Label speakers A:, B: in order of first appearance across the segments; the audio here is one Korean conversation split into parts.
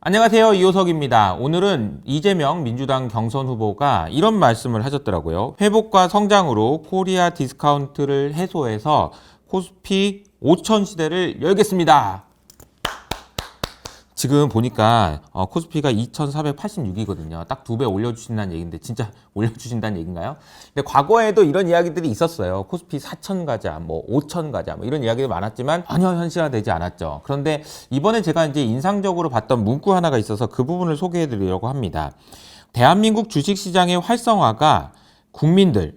A: 안녕하세요. 이호석입니다. 오늘은 이재명 민주당 경선 후보가 이런 말씀을 하셨더라고요. 회복과 성장으로 코리아 디스카운트를 해소해서 코스피 5천 시대를 열겠습니다. 지금 보니까 코스피가 2,486이거든요. 딱 2배 올려주신다는 얘기인데 진짜 올려주신다는 얘기인가요? 근데 과거에도 이런 이야기들이 있었어요. 코스피 4천 가자, 5천 가자, 이런 이야기가 많았지만 전혀 현실화되지 않았죠. 그런데 이번에 제가 이제 인상적으로 봤던 문구 하나가 있어서 그 부분을 소개해드리려고 합니다. 대한민국 주식시장의 활성화가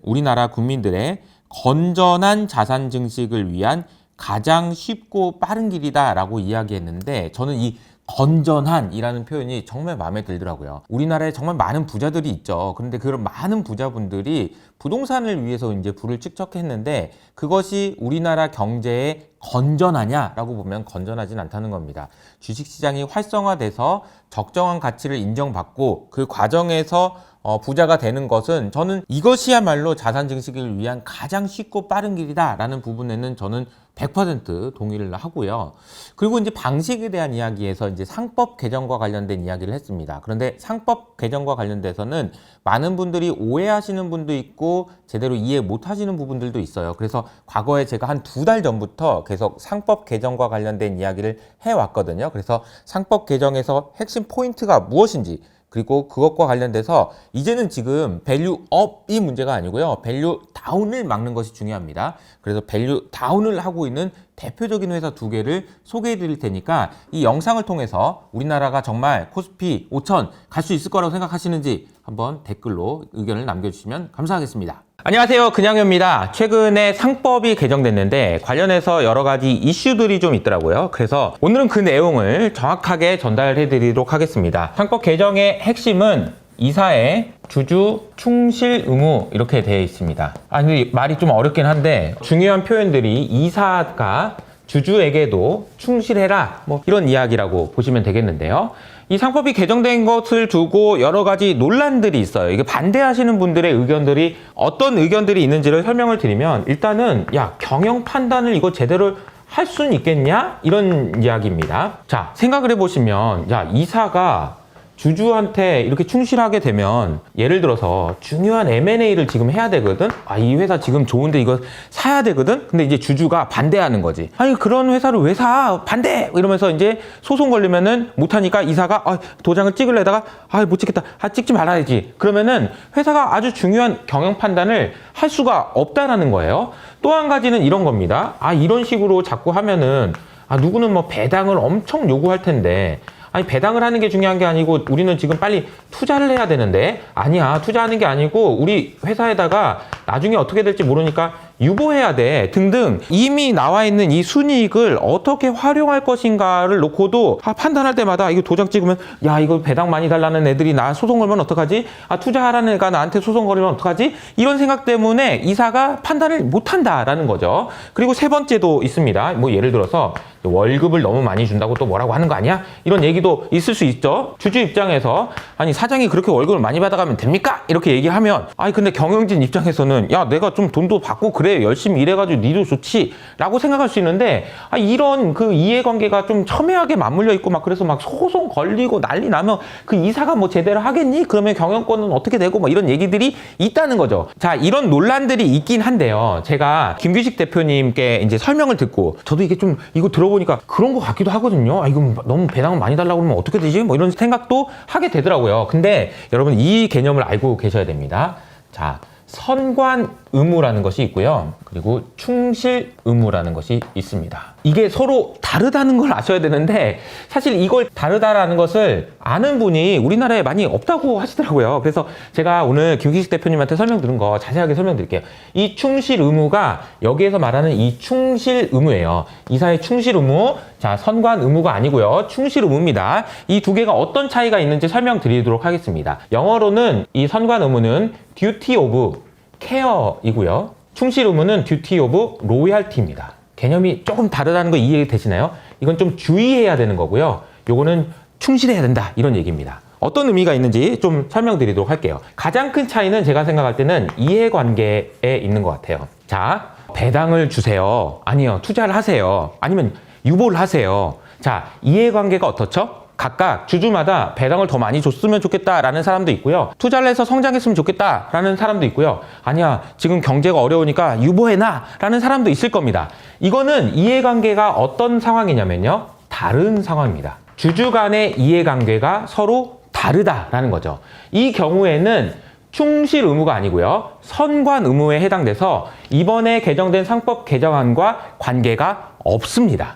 A: 우리나라 국민들의 건전한 자산 증식을 위한 가장 쉽고 빠른 길이다라고 이야기했는데 저는 이 건전한이라는 표현이 정말 마음에 들더라고요. 우리나라에 정말 많은 부자들이 있죠. 그런데 그런 많은 부자분들이 부동산을 위해서 이제 부를 축적했는데 그것이 우리나라 경제에 건전하냐라고 보면 건전하진 않다는 겁니다. 주식시장이 활성화돼서 적정한 가치를 인정받고 그 과정에서 부자가 되는 것은 저는 이것이야말로 자산 증식을 위한 가장 쉽고 빠른 길이다라는 부분에는 저는 100% 동의를 하고요. 그리고 이제 방식에 대한 이야기에서 이제 상법 개정과 관련된 이야기를 했습니다. 그런데 상법 개정과 관련돼서는 많은 분들이 오해하시는 분도 있고 제대로 이해 못 하시는 부분들도 있어요. 그래서 과거에 제가 한 2달 전부터 계속 상법 개정과 관련된 이야기를 해왔거든요. 그래서 상법 개정에서 핵심 포인트가 무엇인지 그리고 그것과 관련돼서 이제는 지금 밸류 업이 문제가 아니고요. 밸류 다운을 막는 것이 중요합니다. 그래서 밸류 다운을 하고 있는 대표적인 회사 2개를 소개해 드릴 테니까 이 영상을 통해서 우리나라가 정말 코스피 5천 갈 수 있을 거라고 생각하시는지 한번 댓글로 의견을 남겨주시면 감사하겠습니다. 안녕하세요. 그냥요입니다. 최근에 상법이 개정됐는데 관련해서 여러 가지 이슈들이 좀 있더라고요. 그래서 오늘은 그 내용을 정확하게 전달해 드리도록 하겠습니다. 상법 개정의 핵심은 이사의 주주 충실 의무 이렇게 되어 있습니다. 근데 말이 좀 어렵긴 한데 중요한 표현들이 이사가 주주에게도 충실해라 이런 이야기라고 보시면 되겠는데요. 이 상법이 개정된 것을 두고 여러 가지 논란들이 있어요. 이게 반대하시는 분들의 의견들이 어떤 의견들이 있는지를 설명을 드리면 일단은 경영 판단을 이거 제대로 할 수는 있겠냐? 이런 이야기입니다. 자, 생각을 해보시면 이사가 주주한테 이렇게 충실하게 되면 예를 들어서 중요한 M&A를 지금 해야 되거든? 이 회사 지금 좋은데 이거 사야 되거든? 근데 이제 주주가 반대하는 거지. 그런 회사를 왜 사? 반대! 이러면서 이제 소송 걸리면은 못하니까 이사가 도장을 찍으려다가 못 찍겠다. 찍지 말아야지. 그러면은 회사가 아주 중요한 경영 판단을 할 수가 없다라는 거예요. 또 한 가지는 이런 겁니다. 이런 식으로 자꾸 하면은 누구는 배당을 엄청 요구할 텐데 배당을 하는 게 중요한 게 아니고 우리는 지금 빨리 투자를 해야 되는데 아니야, 투자하는 게 아니고 우리 회사에다가 나중에 어떻게 될지 모르니까 유보해야 돼 등등 이미 나와 있는 이 순이익을 어떻게 활용할 것인가를 놓고도 판단할 때마다 이거 도장 찍으면 이거 배당 많이 달라는 애들이 나 소송 걸면 어떡하지? 투자하라는 애가 나한테 소송 걸면 어떡하지? 이런 생각 때문에 이사가 판단을 못한다라는 거죠. 그리고 세 번째도 있습니다. 예를 들어서 월급을 너무 많이 준다고 또 뭐라고 하는 거 아니야? 이런 얘기도 있을 수 있죠. 주주 입장에서 사장이 그렇게 월급을 많이 받아가면 됩니까? 이렇게 얘기하면 근데 경영진 입장에서는 내가 좀 돈도 받고 그래 열심히 일해가지고 니도 좋지 라고 생각할 수 있는데 이런 그 이해관계가 좀 첨예하게 맞물려 있고 그래서 소송 걸리고 난리 나면 그 이사가 제대로 하겠니? 그러면 경영권은 어떻게 되고 이런 얘기들이 있다는 거죠. 자, 이런 논란들이 있긴 한데요. 제가 김규식 대표님께 이제 설명을 듣고 저도 이게 좀 이거 들어보니까 그런 것 같기도 하거든요. 이거 너무 배당을 많이 달라고 그러면 어떻게 되지? 이런 생각도 하게 되더라고요. 근데 여러분 이 개념을 알고 계셔야 됩니다. 자, 선관 의무라는 것이 있고요. 그리고 충실 의무라는 것이 있습니다. 이게 서로 다르다는 걸 아셔야 되는데 사실 이걸 다르다라는 것을 아는 분이 우리나라에 많이 없다고 하시더라고요. 그래서 제가 오늘 김기식 대표님한테 설명 들은 거 자세하게 설명드릴게요. 이 충실 의무가 여기에서 말하는 이 충실 의무예요. 이사의 충실 의무, 자, 선관 의무가 아니고요. 충실 의무입니다. 이 2개가 어떤 차이가 있는지 설명드리도록 하겠습니다. 영어로는 이 선관 의무는 duty of care이고요. 충실 의무는 duty of loyalty입니다. 개념이 조금 다르다는 거 이해되시나요? 이건 좀 주의해야 되는 거고요. 요거는 충실해야 된다 이런 얘기입니다. 어떤 의미가 있는지 좀 설명드리도록 할게요. 가장 큰 차이는 제가 생각할 때는 이해관계에 있는 것 같아요. 자, 배당을 주세요. 아니요, 투자를 하세요. 아니면 유보를 하세요. 자, 이해관계가 어떻죠? 각각 주주마다 배당을 더 많이 줬으면 좋겠다라는 사람도 있고요. 투자를 해서 성장했으면 좋겠다라는 사람도 있고요. 아니야, 지금 경제가 어려우니까 유보해놔라는 사람도 있을 겁니다. 이거는 이해관계가 어떤 상황이냐면요. 다른 상황입니다. 주주 간의 이해관계가 서로 다르다라는 거죠. 이 경우에는 충실 의무가 아니고요. 선관 의무에 해당돼서 이번에 개정된 상법 개정안과 관계가 없습니다.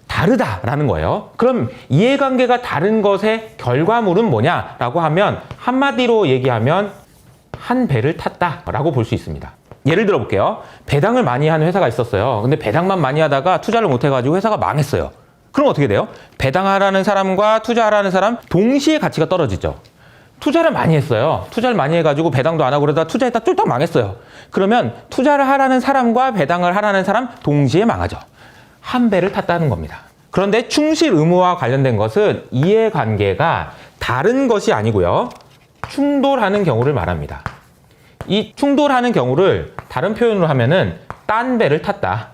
A: 다르다라는 거예요. 그럼 이해관계가 다른 것의 결과물은 뭐냐라고 하면 한마디로 얘기하면 한 배를 탔다라고 볼 수 있습니다. 예를 들어 볼게요. 배당을 많이 하는 회사가 있었어요. 근데 배당만 많이 하다가 투자를 못 해가지고 회사가 망했어요. 그럼 어떻게 돼요? 배당하라는 사람과 투자하라는 사람 동시에 가치가 떨어지죠. 투자를 많이 했어요. 투자를 많이 해가지고 배당도 안 하고 그러다 투자했다 쫄딱 망했어요. 그러면 투자를 하라는 사람과 배당을 하라는 사람 동시에 망하죠. 한 배를 탔다는 겁니다. 그런데 충실 의무와 관련된 것은 이해관계가 다른 것이 아니고요. 충돌하는 경우를 말합니다. 이 충돌하는 경우를 다른 표현으로 하면은 딴 배를 탔다.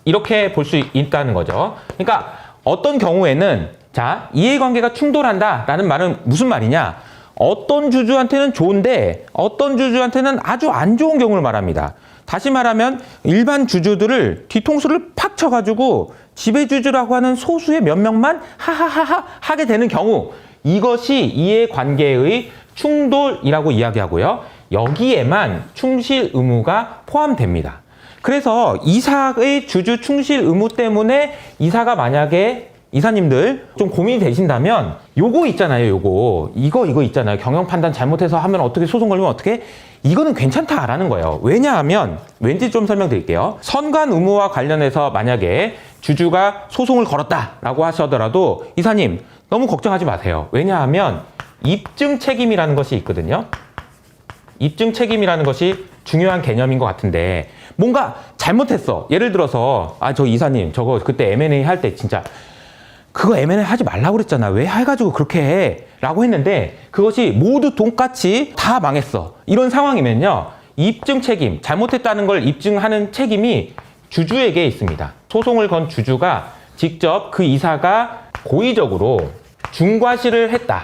A: 이렇게 볼 수 있다는 거죠. 그러니까 어떤 경우에는 자, 이해관계가 충돌한다라는 말은 무슨 말이냐? 어떤 주주한테는 좋은데 어떤 주주한테는 아주 안 좋은 경우를 말합니다. 다시 말하면 일반 주주들을 뒤통수를 팍 쳐가지고 지배주주라고 하는 소수의 몇 명만 하하하하 하게 되는 경우, 이것이 이해관계의 충돌이라고 이야기하고요. 여기에만 충실 의무가 포함됩니다. 그래서 이사의 주주 충실 의무 때문에 이사가 만약에 이사님들 좀 고민이 되신다면 요거 있잖아요. 이거 있잖아요. 경영 판단 잘못해서 하면 어떻게, 소송 걸리면 어떻게, 이거는 괜찮다라는 거예요. 왜냐하면 왠지 좀 설명드릴게요. 선관 의무와 관련해서 만약에 주주가 소송을 걸었다라고 하시더라도 이사님 너무 걱정하지 마세요. 왜냐하면 입증 책임이라는 것이 있거든요. 입증 책임이라는 것이 중요한 개념인 것 같은데, 뭔가 잘못했어. 예를 들어서 저 이사님 저거 그때 M&A 할 때 진짜 그거 M&A 하지 말라고 그랬잖아. 왜 해가지고 그렇게 해? 라고 했는데 그것이 모두 돈같이 다 망했어. 이런 상황이면요. 입증 책임, 잘못했다는 걸 입증하는 책임이 주주에게 있습니다. 소송을 건 주주가 직접 그 이사가 고의적으로 중과실을 했다.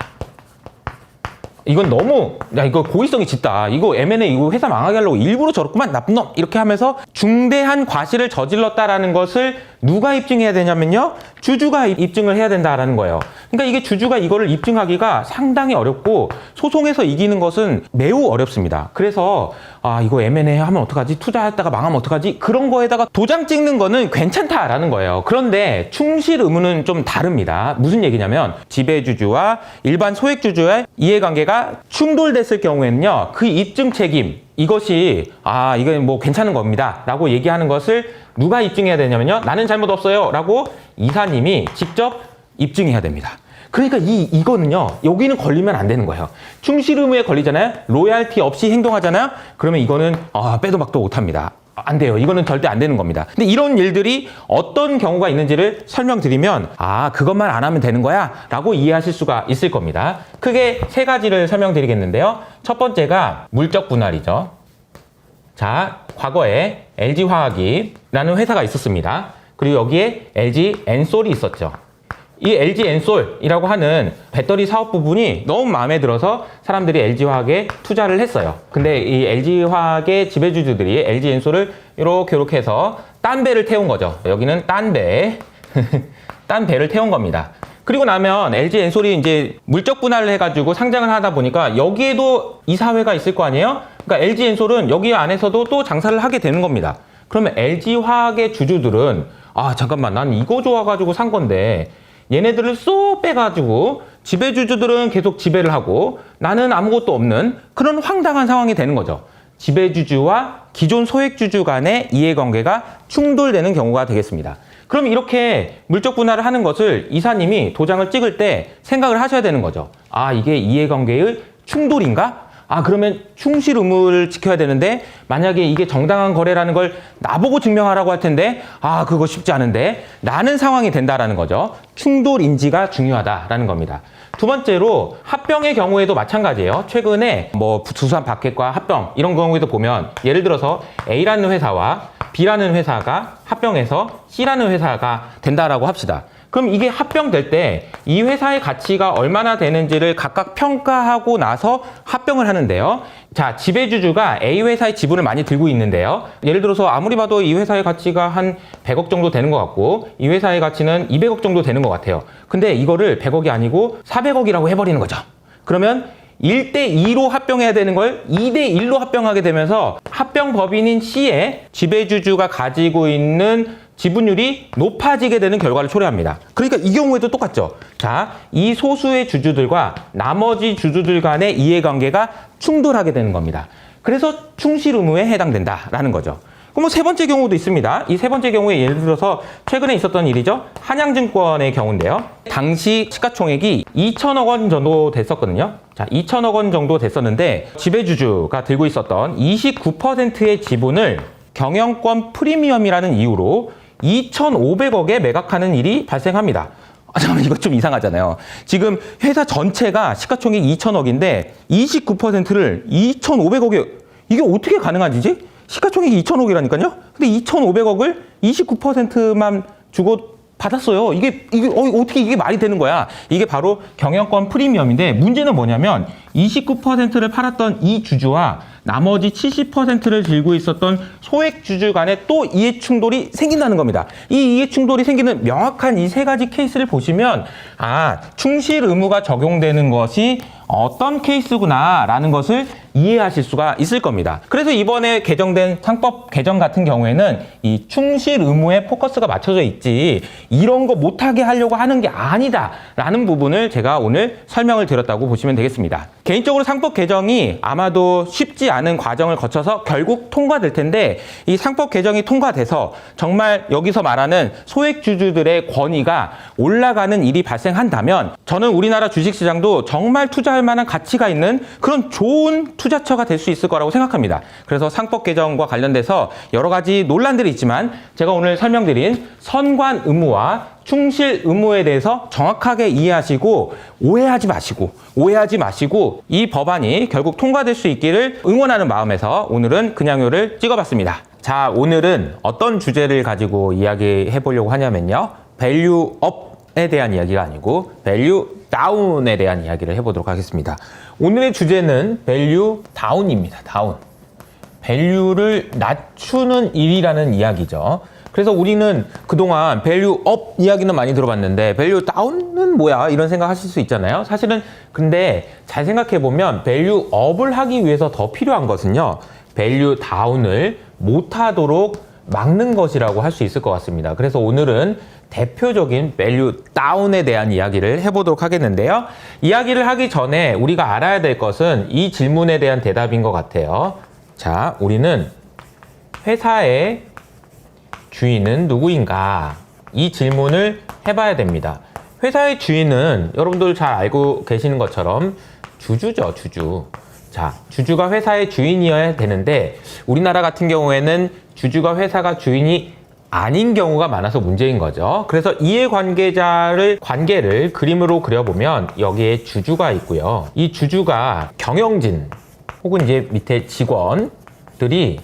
A: 이건 너무, 야, 이거 고의성이 짙다. 이거 M&A, 이거 회사 망하게 하려고 일부러 저렇구만, 나쁜 놈! 이렇게 하면서 중대한 과실을 저질렀다라는 것을 누가 입증해야 되냐면요. 주주가 입증을 해야 된다라는 거예요. 그러니까 이게 주주가 이거를 입증하기가 상당히 어렵고 소송에서 이기는 것은 매우 어렵습니다. 그래서 이거 M&A 하면 어떡하지? 투자했다가 망하면 어떡하지? 그런 거에다가 도장 찍는 거는 괜찮다라는 거예요. 그런데 충실 의무는 좀 다릅니다. 무슨 얘기냐면 지배주주와 일반 소액주주의 이해관계가 충돌됐을 경우에는요. 그 입증 책임, 이것이 이게 뭐 괜찮은 겁니다 라고 얘기하는 것을 누가 입증해야 되냐면요. 나는 잘못 없어요 라고 이사님이 직접 입증해야 됩니다. 그러니까 이거는요. 여기는 걸리면 안 되는 거예요. 충실 의무에 걸리잖아요. 로얄티 없이 행동하잖아요. 그러면 이거는 빼도 박도 못합니다. 안 돼요. 이거는 절대 안 되는 겁니다. 근데 이런 일들이 어떤 경우가 있는지를 설명드리면 그것만 안 하면 되는 거야 라고 이해하실 수가 있을 겁니다. 크게 세 가지를 설명드리겠는데요. 첫 번째가 물적 분할이죠. 자, 과거에 LG화학이라는 회사가 있었습니다. 그리고 여기에 LG 엔솔이 있었죠. 이 LG 엔솔이라고 하는 배터리 사업 부분이 너무 마음에 들어서 사람들이 LG화학에 투자를 했어요. 근데 이 LG화학의 지배주주들이 LG 엔솔을 이렇게 해서 딴 배를 태운 거죠. 여기는 딴 배를 태운 겁니다. 그리고 나면 LG 엔솔이 이제 물적 분할을 해가지고 상장을 하다 보니까 여기에도 이사회가 있을 거 아니에요? 그러니까 LG 엔솔은 여기 안에서도 또 장사를 하게 되는 겁니다. 그러면 LG화학의 주주들은 잠깐만, 난 이거 좋아가지고 산 건데 얘네들을 쏙 빼가지고 지배주주들은 계속 지배를 하고 나는 아무것도 없는 그런 황당한 상황이 되는 거죠. 지배주주와 기존 소액주주 간의 이해관계가 충돌되는 경우가 되겠습니다. 그럼 이렇게 물적 분할을 하는 것을 이사님이 도장을 찍을 때 생각을 하셔야 되는 거죠. 이게 이해관계의 충돌인가? 그러면 충실 의무를 지켜야 되는데 만약에 이게 정당한 거래라는 걸 나보고 증명하라고 할 텐데 그거 쉽지 않은데 라는 상황이 된다라는 거죠. 충돌 인지가 중요하다라는 겁니다. 두 번째로 합병의 경우에도 마찬가지예요. 최근에 뭐 두산 바켓과 합병 이런 경우에도 보면 예를 들어서 A라는 회사와 B라는 회사가 합병해서 C라는 회사가 된다라고 합시다. 그럼 이게 합병될 때 이 회사의 가치가 얼마나 되는지를 각각 평가하고 나서 합병을 하는데요. 자, 지배주주가 A 회사의 지분을 많이 들고 있는데요. 예를 들어서 아무리 봐도 이 회사의 가치가 한 100억 정도 되는 것 같고 이 회사의 가치는 200억 정도 되는 것 같아요. 근데 이거를 100억이 아니고 400억이라고 해버리는 거죠. 그러면 1대2로 합병해야 되는 걸 2대1로 합병하게 되면서 합병 법인인 C의 지배주주가 가지고 있는 지분율이 높아지게 되는 결과를 초래합니다. 그러니까 이 경우에도 똑같죠. 자, 이 소수의 주주들과 나머지 주주들 간의 이해관계가 충돌하게 되는 겁니다. 그래서 충실 의무에 해당된다라는 거죠. 그럼 뭐 세 번째 경우도 있습니다. 이 세 번째 경우에 예를 들어서 최근에 있었던 일이죠. 한양증권의 경우인데요. 당시 시가총액이 2천억 원 정도 됐었거든요. 자, 2천억 원 정도 됐었는데 지배주주가 들고 있었던 29%의 지분을 경영권 프리미엄이라는 이유로 2,500억에 매각하는 일이 발생합니다. 잠깐만, 이거 좀 이상하잖아요. 지금 회사 전체가 시가총액 2천억인데 29%를 2,500억에 이게 어떻게 가능하지? 시가총액이 2천억이라니까요? 근데 2,500억을 29%만 주고 받았어요. 어떻게 이게 말이 되는 거야? 이게 바로 경영권 프리미엄인데 문제는 뭐냐면 29%를 팔았던 이 주주와 나머지 70%를 들고 있었던 소액 주주 간에 또 이해 충돌이 생긴다는 겁니다. 이 이해 충돌이 생기는 명확한 이 세 가지 케이스를 보시면 충실 의무가 적용되는 것이 어떤 케이스구나라는 것을 이해하실 수가 있을 겁니다. 그래서 이번에 개정된 상법 개정 같은 경우에는 이 충실 의무에 포커스가 맞춰져 있지 이런 거 못하게 하려고 하는 게 아니다라는 부분을 제가 오늘 설명을 드렸다고 보시면 되겠습니다. 개인적으로 상법 개정이 아마도 쉽지 않은 과정을 거쳐서 결국 통과될 텐데 이 상법 개정이 통과돼서 정말 여기서 말하는 소액 주주들의 권위가 올라가는 일이 발생한다면 저는 우리나라 주식시장도 정말 투자할 만한 가치가 있는 그런 좋은 투자처가 될 수 있을 거라고 생각합니다. 그래서 상법 개정과 관련돼서 여러 가지 논란들이 있지만 제가 오늘 설명드린 선관 의무와 충실 의무에 대해서 정확하게 이해하시고 오해하지 마시고 이 법안이 결국 통과될 수 있기를 응원하는 마음에서 오늘은 그냥요를 찍어봤습니다. 자, 오늘은 어떤 주제를 가지고 이야기해 보려고 하냐면요. 밸류업에 대한 이야기가 아니고 밸류 다운에 대한 이야기를 해보도록 하겠습니다. 오늘의 주제는 밸류 다운입니다. 다운. 밸류를 낮추는 일이라는 이야기죠. 그래서 우리는 그동안 밸류업 이야기는 많이 들어봤는데 밸류 다운은 뭐야? 이런 생각 하실 수 있잖아요. 사실은 근데 잘 생각해 보면 밸류업을 하기 위해서 더 필요한 것은요. 밸류 다운을 못하도록 막는 것이라고 할 수 있을 것 같습니다. 그래서 오늘은 대표적인 밸류 다운에 대한 이야기를 해보도록 하겠는데요. 이야기를 하기 전에 우리가 알아야 될 것은 이 질문에 대한 대답인 것 같아요. 자, 우리는 회사의 주인은 누구인가? 이 질문을 해봐야 됩니다. 회사의 주인은 여러분들 잘 알고 계시는 것처럼 주주죠, 주주. 자, 주주가 회사의 주인이어야 되는데 우리나라 같은 경우에는 주주가 회사가 주인이 아닌 경우가 많아서 문제인 거죠. 그래서 이해관계자를 관계를 그림으로 그려보면 여기에 주주가 있고요. 이 주주가 경영진 혹은 이제 밑에 직원들이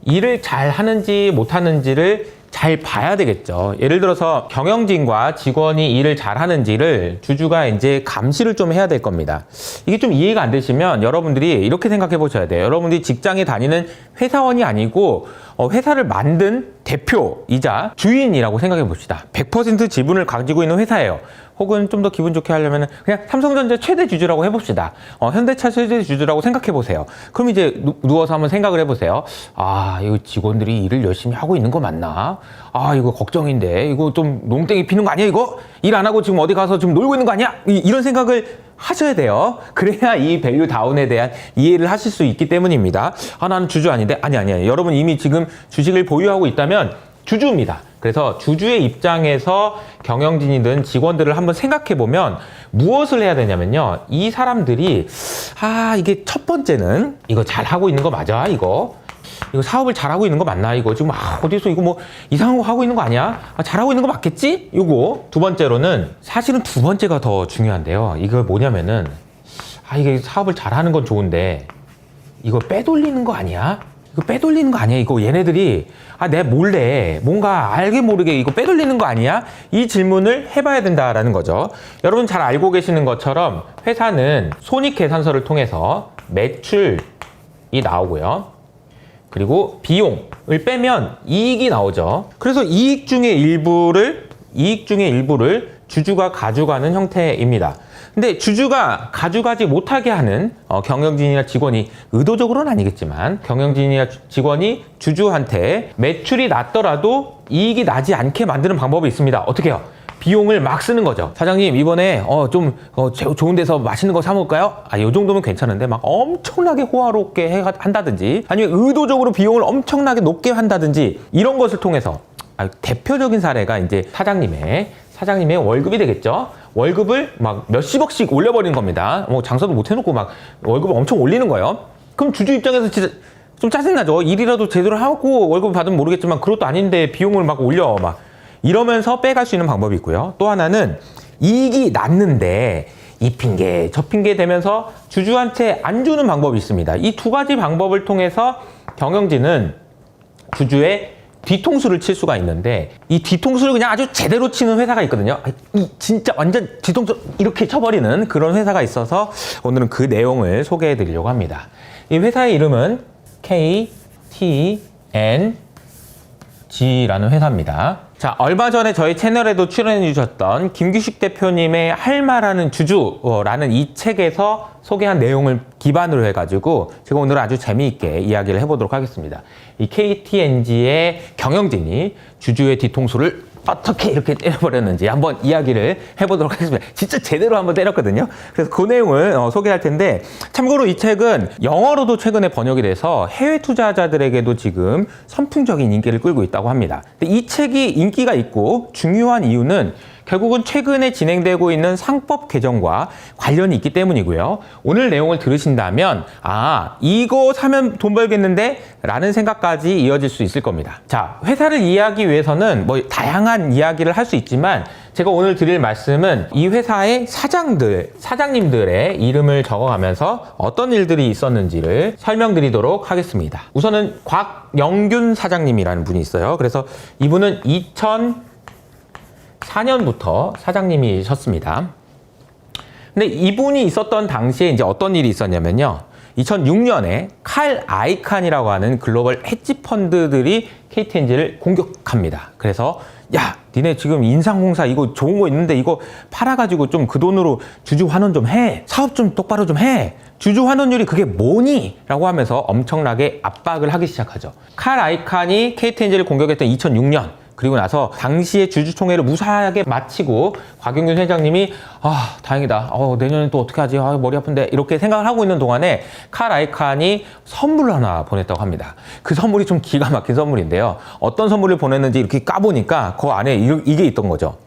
A: 일을 잘 하는지 못하는지를 잘 봐야 되겠죠. 예를 들어서 경영진과 직원이 일을 잘 하는지를 주주가 이제 감시를 좀 해야 될 겁니다. 이게 좀 이해가 안 되시면 여러분들이 이렇게 생각해 보셔야 돼요. 여러분들이 직장에 다니는 회사원이 아니고 회사를 만든 대표이자 주인이라고 생각해 봅시다. 100% 지분을 가지고 있는 회사예요. 혹은 좀 더 기분 좋게 하려면 그냥 삼성전자 최대 주주라고 해봅시다. 현대차 최대 주주라고 생각해 보세요. 그럼 이제 누워서 한번 생각을 해보세요. 이거 직원들이 일을 열심히 하고 있는 거 맞나? 이거 걱정인데 이거 좀 농땡이 피는 거 아니야 이거? 일 안 하고 지금 어디 가서 지금 놀고 있는 거 아니야? 이런 생각을 하셔야 돼요. 그래야 이 밸류 다운에 대한 이해를 하실 수 있기 때문입니다. 나는 주주 아닌데? 아니. 여러분 이미 지금 주식을 보유하고 있다면 주주입니다. 그래서 주주의 입장에서 경영진이든 직원들을 한번 생각해 보면 무엇을 해야 되냐면요. 이 사람들이 이게 첫 번째는 이거 잘하고 있는 거 맞아? 이거 사업을 잘하고 있는 거 맞나? 이거 지금 어디서 이거 뭐 이상한 거 하고 있는 거 아니야? 잘하고 있는 거 맞겠지? 이거 두 번째로는 사실은 두 번째가 더 중요한데요. 이거 뭐냐면은 이게 사업을 잘하는 건 좋은데 이거 빼돌리는 거 아니야? 이거 빼돌리는 거 아니야? 이거 얘네들이 내 몰래 뭔가 알게 모르게 이거 빼돌리는 거 아니야? 이 질문을 해봐야 된다라는 거죠. 여러분 잘 알고 계시는 것처럼 회사는 손익계산서를 통해서 매출이 나오고요. 그리고 비용을 빼면 이익이 나오죠. 그래서 이익 중의 일부를 주주가 가져가는 형태입니다. 근데 주주가 가져가지 못하게 하는 경영진이나 직원이, 의도적으로는 아니겠지만 경영진이나 직원이 주주한테 매출이 낮더라도 이익이 나지 않게 만드는 방법이 있습니다. 어떻게 해요? 비용을 막 쓰는 거죠. 사장님 이번에 좀 좋은 데서 맛있는 거 사 먹을까요? 이 정도면 괜찮은데 막 엄청나게 호화롭게 한다든지, 아니면 의도적으로 비용을 엄청나게 높게 한다든지, 이런 것을 통해서 대표적인 사례가 이제 사장님의 월급이 되겠죠. 월급을 막 몇십억씩 올려버리는 겁니다. 장사도 못 해놓고 막 월급을 엄청 올리는 거예요. 그럼 주주 입장에서 진짜 좀 짜증나죠. 일이라도 제대로 하고 월급을 받으면 모르겠지만 그것도 아닌데 비용을 막 올려 막 이러면서 빼갈 수 있는 방법이 있고요. 또 하나는 이익이 났는데 이 핑계 저 핑계 대면서 주주한테 안 주는 방법이 있습니다. 이 두 가지 방법을 통해서 경영진은 주주의 뒤통수를 칠 수가 있는데, 이 뒤통수를 그냥 아주 제대로 치는 회사가 있거든요. 이 진짜 완전 뒤통수 이렇게 쳐버리는 그런 회사가 있어서 오늘은 그 내용을 소개해 드리려고 합니다. 이 회사의 이름은 KTNG라는 회사입니다. 자, 얼마 전에 저희 채널에도 출연해 주셨던 김규식 대표님의 할 말하는 주주라는 이 책에서 소개한 내용을 기반으로 해가지고 제가 오늘 아주 재미있게 이야기를 해보도록 하겠습니다. 이 KTNG의 경영진이 주주의 뒤통수를 어떻게 이렇게 때려버렸는지 한번 이야기를 해보도록 하겠습니다. 진짜 제대로 한번 때렸거든요. 그래서 그 내용을 소개할 텐데, 참고로 이 책은 영어로도 최근에 번역이 돼서 해외 투자자들에게도 지금 선풍적인 인기를 끌고 있다고 합니다. 근데 이 책이 인기가 있고 중요한 이유는 결국은 최근에 진행되고 있는 상법 개정과 관련이 있기 때문이고요. 오늘 내용을 들으신다면 이거 사면 돈 벌겠는데? 라는 생각까지 이어질 수 있을 겁니다. 자, 회사를 이해하기 위해서는 다양한 이야기를 할 수 있지만 제가 오늘 드릴 말씀은 이 회사의 사장님들의 이름을 적어가면서 어떤 일들이 있었는지를 설명드리도록 하겠습니다. 우선은 곽영균 사장님이라는 분이 있어요. 그래서 이분은 2004년부터 사장님이셨습니다. 근데 이분이 있었던 당시에 이제 어떤 일이 있었냐면요. 2006년에 칼 아이칸이라고 하는 글로벌 헤지 펀드들이 KTNG를 공격합니다. 그래서 니네 지금 인상공사 이거 좋은 거 있는데 이거 팔아가지고 좀 그 돈으로 주주 환원 좀 해. 사업 좀 똑바로 좀 해. 주주 환원율이 그게 뭐니? 라고 하면서 엄청나게 압박을 하기 시작하죠. 칼 아이칸이 KTNG를 공격했던 2006년, 그리고 나서 당시에 주주총회를 무사하게 마치고 곽영균 회장님이 다행이다. 내년엔 또 어떻게 하지? 머리 아픈데. 이렇게 생각을 하고 있는 동안에 칼 아이칸이 선물을 하나 보냈다고 합니다. 그 선물이 좀 기가 막힌 선물인데요. 어떤 선물을 보냈는지 이렇게 까보니까 그 안에 이게 있던 거죠.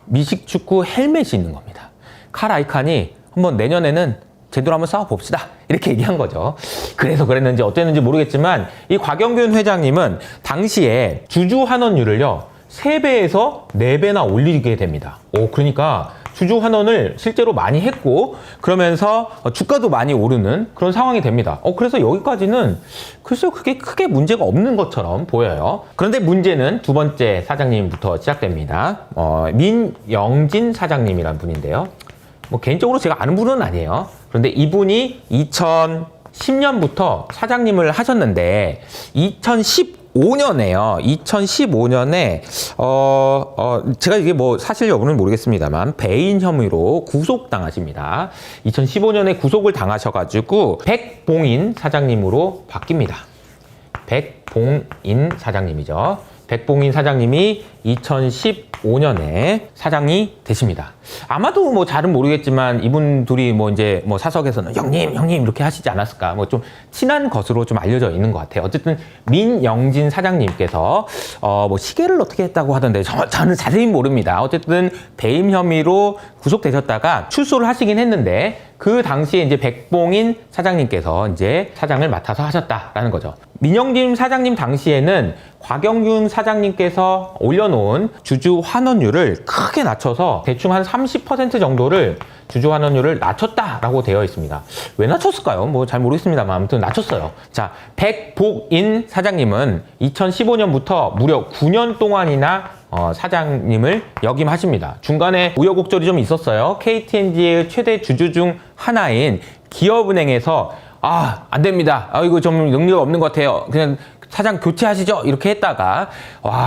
A: 미식축구 헬멧이 있는 겁니다. 칼 아이칸이 한번 내년에는 제대로 한번 싸워봅시다. 이렇게 얘기한 거죠. 그래서 그랬는지 어땠는지 모르겠지만 이 곽영균 회장님은 당시에 주주 환원율을요 3배에서 4배나 올리게 됩니다. 그러니까 주주 환원을 실제로 많이 했고, 그러면서 주가도 많이 오르는 그런 상황이 됩니다. 그래서 여기까지는 글쎄요 크게 문제가 없는 것처럼 보여요. 그런데 문제는 두 번째 사장님부터 시작됩니다. 민영진 사장님이란 분인데요. 개인적으로 제가 아는 분은 아니에요. 그런데 이분이 2010년부터 사장님을 하셨는데 2015년에요. 2015년에 제가 이게 사실 여부는 모르겠습니다만 배임 혐의로 구속당하십니다. 2015년에 구속을 당하셔가지고 백봉인 사장님으로 바뀝니다. 백봉인 사장님이죠. 백봉인 사장님이 2015년에 사장이 되십니다. 아마도 잘은 모르겠지만 이분 둘이 이제 사석에서는 형님 이렇게 하시지 않았을까, 좀 친한 것으로 좀 알려져 있는 것 같아요. 어쨌든 민영진 사장님께서 시계를 어떻게 했다고 하던데 저는 자세히 모릅니다. 어쨌든 배임 혐의로 구속되셨다가 출소를 하시긴 했는데 그 당시에 이제 백봉인 사장님께서 이제 사장을 맡아서 하셨다라는 거죠. 민영진 사장님 당시에는 곽영균 사장님께서 올려놓은 주주 환원율을 크게 낮춰서 대충 한 30% 정도를 주주 환원율을 낮췄다라고 되어 있습니다. 왜 낮췄을까요? 뭐 잘 모르겠습니다만 아무튼 낮췄어요. 자, 백복인 사장님은 2015년부터 무려 9년 동안이나 사장님을 역임하십니다. 중간에 우여곡절이 좀 있었어요. KTNG의 최대 주주 중 하나인 기업은행에서 안 됩니다. 이거 좀 능력 없는 것 같아요. 그냥 사장 교체하시죠. 이렇게 했다가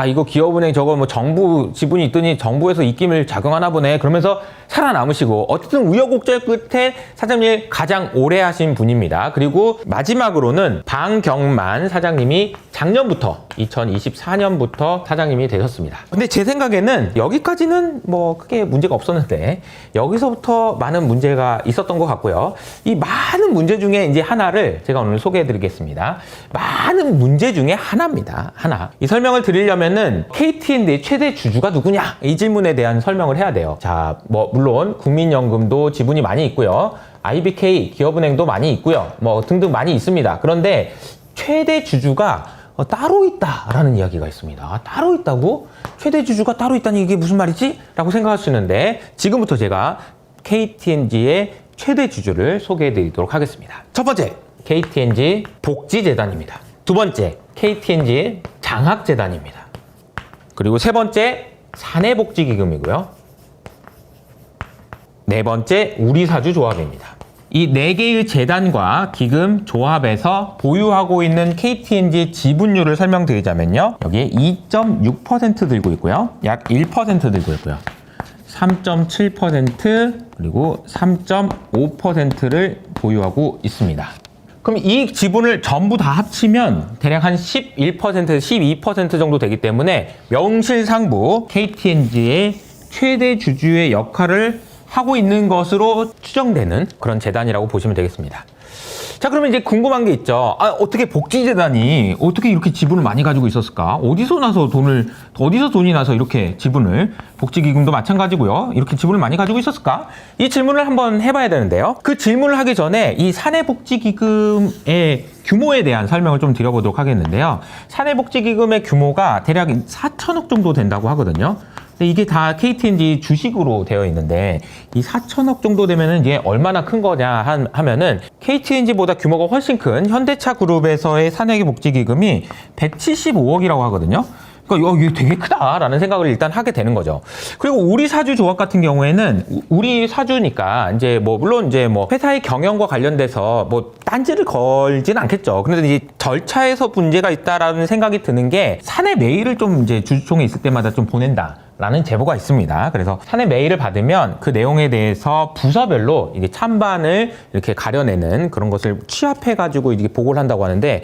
A: 이거 기업은행 저거 뭐 정부 지분이 있더니 정부에서 입김을 작용하나 보네. 그러면서 살아남으시고 어쨌든 우여곡절 끝에 사장님을 가장 오래 하신 분입니다. 그리고 마지막으로는 방경만 사장님이 작년부터 2024년부터 사장님이 되셨습니다. 근데 제 생각에는 여기까지는 뭐 크게 문제가 없었는데 여기서부터 많은 문제가 있었던 것 같고요. 이 많은 문제 중에 이제 하나를 제가 오늘 소개해 드리겠습니다. 많은 문제 중에 하나입니다. 하나. 이 설명을 드리려면은 KTNG의 최대 주주가 누구냐? 이 질문에 대한 설명을 해야 돼요. 자, 뭐 물론 국민연금도 지분이 많이 있고요. IBK 기업은행도 많이 있고요. 뭐 등등 많이 있습니다. 그런데 최대 주주가 따로 있다라는 이야기가 있습니다. 따로 있다고? 최대 주주가 따로 있다니 이게 무슨 말이지? 라고 생각하시는데 지금부터 제가 KTNG의 최대 주주를 소개해 드리도록 하겠습니다. 첫 번째, KTNG 복지재단입니다. 두 번째, KTNG 장학재단입니다. 그리고 세 번째, 사내복지기금이고요. 네 번째, 우리사주조합입니다. 이 네 개의 재단과 기금 조합에서 보유하고 있는 KTNG의 지분율을 설명드리자면요. 여기에 2.6% 들고 있고요. 약 1% 들고 있고요. 3.7% 그리고 3.5%를 보유하고 있습니다. 그럼 이 지분을 전부 다 합치면 대략 한 11%, 12% 정도 되기 때문에 명실상부 KTNG의 최대 주주의 역할을 하고 있는 것으로 추정되는 그런 재단이라고 보시면 되겠습니다. 자, 그러면 이제 궁금한 게 있죠. 어떻게 복지재단이 어떻게 이렇게 지분을 많이 가지고 있었을까? 어디서 돈이 나서 이렇게 지분을, 복지기금도 마찬가지고요. 이렇게 지분을 많이 가지고 있었을까? 이 질문을 한번 해봐야 되는데요. 그 질문을 하기 전에 이 사내복지기금의 규모에 대한 설명을 좀 드려보도록 하겠는데요. 사내복지기금의 규모가 대략 4천억 정도 된다고 하거든요. 근데 이게 다 KTNG 주식으로 되어 있는데 이 4천억 정도 되면은 이게 얼마나 큰 거냐 하면은 KTNG보다 규모가 훨씬 큰 현대차 그룹에서의 사내복지기금이 175억이라고 하거든요. 그러니까 이게 되게 크다라는 생각을 일단 하게 되는 거죠. 그리고 우리 사주 조합 같은 경우에는 우리 사주니까 이제 뭐 물론 이제 뭐 회사의 경영과 관련돼서 뭐 딴지를 걸지는 않겠죠. 그런데 이제 절차에서 문제가 있다라는 생각이 드는 게 사내 메일을 좀 이제 주주총회 있을 때마다 좀 보낸다. 라는 제보가 있습니다. 그래서 사내 메일을 받으면 그 내용에 대해서 부서별로 이게 찬반을 이렇게 가려내는 그런 것을 취합해가지고 이게 보고를 한다고 하는데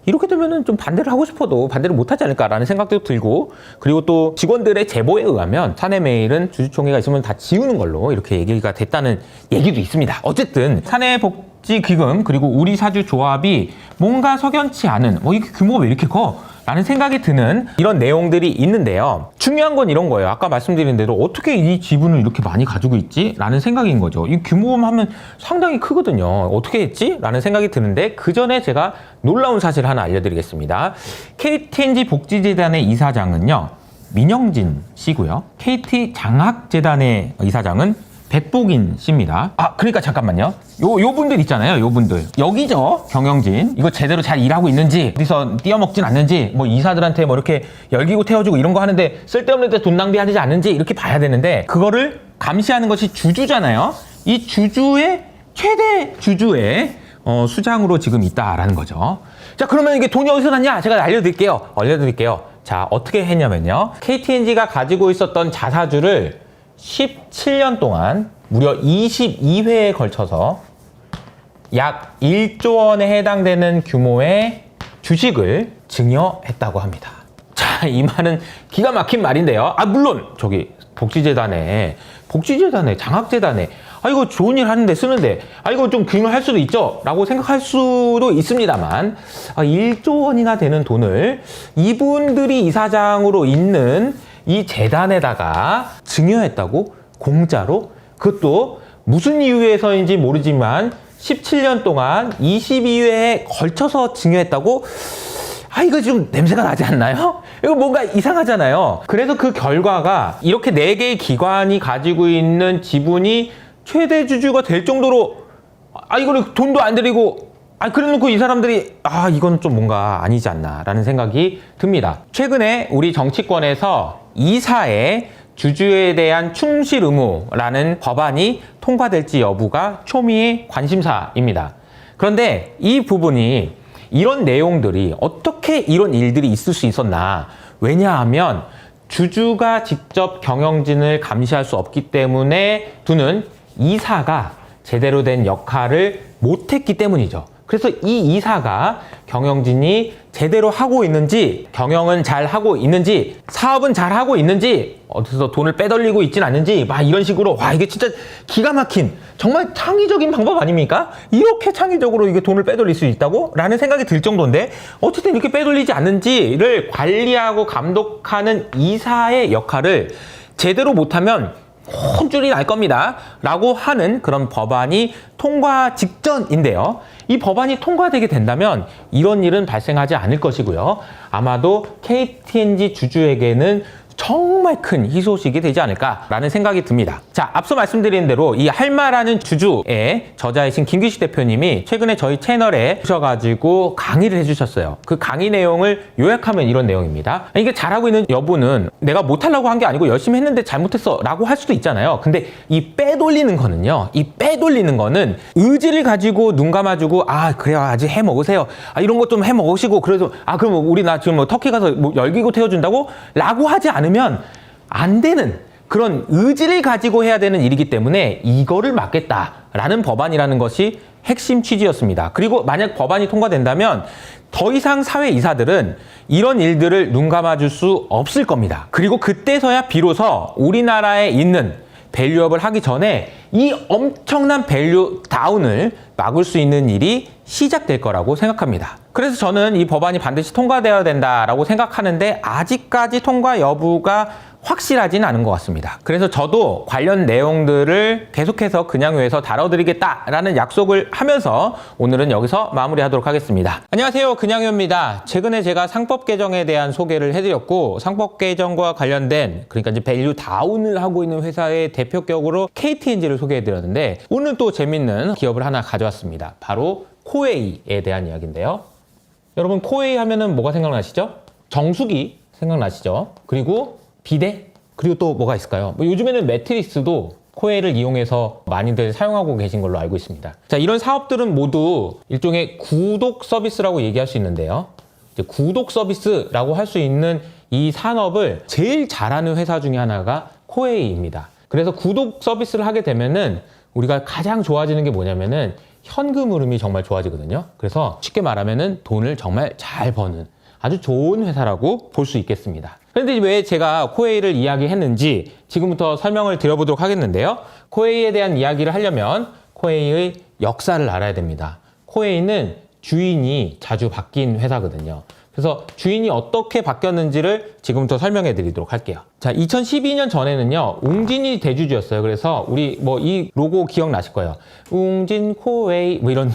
A: 이렇게 되면은 좀 반대를 하고 싶어도 반대를 못하지 않을까라는 생각도 들고 그리고 또 직원들의 제보에 의하면 사내 메일은 주주총회가 있으면 다 지우는 걸로 이렇게 얘기가 됐다는 얘기도 있습니다. 어쨌든 사내복지기금 그리고 우리사주조합이 뭔가 석연치 않은 이게 규모가 왜 이렇게 커? 라는 생각이 드는 이런 내용들이 있는데요. 중요한 건 이런 거예요. 아까 말씀드린 대로 어떻게 이 지분을 이렇게 많이 가지고 있지? 라는 생각인 거죠. 이 규모만 하면 상당히 크거든요. 어떻게 했지? 라는 생각이 드는데 그 전에 제가 놀라운 사실 하나 알려드리겠습니다. KTNG 복지재단의 이사장은요. 민영진 씨고요. KT 장학재단의 이사장은 백복인 씨입니다. 그러니까 잠깐만요. 요 분들 있잖아요. 요 분들. 여기죠. 경영진. 이거 제대로 잘 일하고 있는지, 어디서 띄어먹진 않는지, 뭐 이사들한테 뭐 이렇게 열기구 태워주고 이런 거 하는데 쓸데없는 데 돈 낭비하지 않는지 이렇게 봐야 되는데 그거를 감시하는 것이 주주잖아요. 이 주주의 최대 주주의 수장으로 지금 있다라는 거죠. 자, 그러면 이게 돈이 어디서 났냐? 제가 알려드릴게요. 자, 어떻게 했냐면요. KTNG가 가지고 있었던 자사주를 17년 동안 무려 22회에 걸쳐서 약 1조 원에 해당되는 규모의 주식을 증여했다고 합니다. 자, 이 말은 기가 막힌 말인데요. 물론 저기 복지재단에 장학재단에 이거 좋은 일 하는데 쓰는데 이거 좀 규모할 수도 있죠 라고 생각할 수도 있습니다만 1조 원이나 되는 돈을 이분들이 이사장으로 있는 이 재단에다가 증여했다고? 공짜로? 그것도 무슨 이유에서인지 모르지만 17년 동안 22회에 걸쳐서 증여했다고? 이거 좀 냄새가 나지 않나요? 이거 뭔가 이상하잖아요. 그래서 그 결과가 이렇게 4개의 기관이 가지고 있는 지분이 최대 주주가 될 정도로 이거를 돈도 안 들이고 그래 놓고 이 사람들이 이건 좀 뭔가 아니지 않나 라는 생각이 듭니다. 최근에 우리 정치권에서 이사의 주주에 대한 충실 의무라는 법안이 통과될지 여부가 초미의 관심사입니다. 그런데 이 부분이 이런 내용들이 어떻게 이런 일들이 있을 수 있었나? 왜냐하면 주주가 직접 경영진을 감시할 수 없기 때문에 두는 이사가 제대로 된 역할을 못했기 때문이죠. 그래서 이 이사가 경영진이 제대로 하고 있는지, 경영은 잘 하고 있는지, 사업은 잘 하고 있는지, 어디서 돈을 빼돌리고 있진 않는지 이런 식으로 이게 진짜 기가 막힌 정말 창의적인 방법 아닙니까? 이렇게 창의적으로 이게 돈을 빼돌릴 수 있다고? 라는 생각이 들 정도인데 어쨌든 이렇게 빼돌리지 않는지를 관리하고 감독하는 이사의 역할을 제대로 못하면 혼쭐이 날 겁니다 라고 하는 그런 법안이 통과 직전인데요. 이 법안이 통과되게 된다면 이런 일은 발생하지 않을 것이고요. 아마도 KTNG 주주에게는 정말 큰 희소식이 되지 않을까라는 생각이 듭니다. 자, 앞서 말씀드린 대로 이 할마라는 주주의 저자이신 김규식 대표님이 최근에 저희 채널에 오셔가지고 강의를 해주셨어요. 그 강의 내용을 요약하면 이런 내용입니다. 이게 잘하고 있는 여부는 내가 못하려고 한 게 아니고 열심히 했는데 잘못했어 라고 할 수도 있잖아요. 근데 이 빼돌리는 거는요, 이 빼돌리는 거는 의지를 가지고 눈 감아주고 그래요, 아직 해 먹으세요, 이런 것 좀 해 먹으시고, 그래서 그럼 우리 나 지금 터키 가서 열기구 태워준다고? 라고 하지 않으면 안 되는 그런 의지를 가지고 해야 되는 일이기 때문에 이거를 막겠다라는 법안이라는 것이 핵심 취지였습니다. 그리고 만약 법안이 통과된다면 더 이상 사회 이사들은 이런 일들을 눈 감아줄 수 없을 겁니다. 그리고 그때서야 비로소 우리나라에 있는 밸류업을 하기 전에 이 엄청난 밸류 다운을 막을 수 있는 일이 시작될 거라고 생각합니다. 그래서 저는 이 법안이 반드시 통과되어야 된다라고 생각하는데 아직까지 통과 여부가 확실하진 않은 것 같습니다. 그래서 저도 관련 내용들을 계속해서 근양요에서 다뤄드리겠다라는 약속을 하면서 오늘은 여기서 마무리하도록 하겠습니다. 안녕하세요, 근양요입니다. 최근에 제가 상법 개정에 대한 소개를 해드렸고, 상법 개정과 관련된 그러니까 이제 밸류 다운을 하고 있는 회사의 대표격으로 KTNG를 소개해드렸는데 오늘 또 재밌는 기업을 하나 가져왔습니다. 바로 코웨이에 대한 이야기인데요. 여러분, 코웨이 하면은 뭐가 생각나시죠? 정수기 생각나시죠? 그리고 비데? 그리고 또 뭐가 있을까요? 요즘에는 매트리스도 코웨이를 이용해서 많이들 사용하고 계신 걸로 알고 있습니다. 자, 이런 사업들은 모두 일종의 구독 서비스라고 얘기할 수 있는데요. 이제 구독 서비스라고 할 수 있는 이 산업을 제일 잘하는 회사 중에 하나가 코웨이입니다. 그래서 구독 서비스를 하게 되면은 우리가 가장 좋아지는 게 뭐냐면은 현금 흐름이 정말 좋아지거든요. 그래서 쉽게 말하면은 돈을 정말 잘 버는 아주 좋은 회사라고 볼 수 있겠습니다. 그런데 왜 제가 코웨이를 이야기했는지 지금부터 설명을 드려보도록 하겠는데요. 코웨이에 대한 이야기를 하려면 코웨이의 역사를 알아야 됩니다. 코웨이는 주인이 자주 바뀐 회사거든요. 그래서 주인이 어떻게 바뀌었는지를 지금부터 설명해 드리도록 할게요. 자, 2012년 전에는요, 웅진이 대주주였어요. 그래서 우리 이 로고 기억나실 거예요. 웅진 코웨이 이런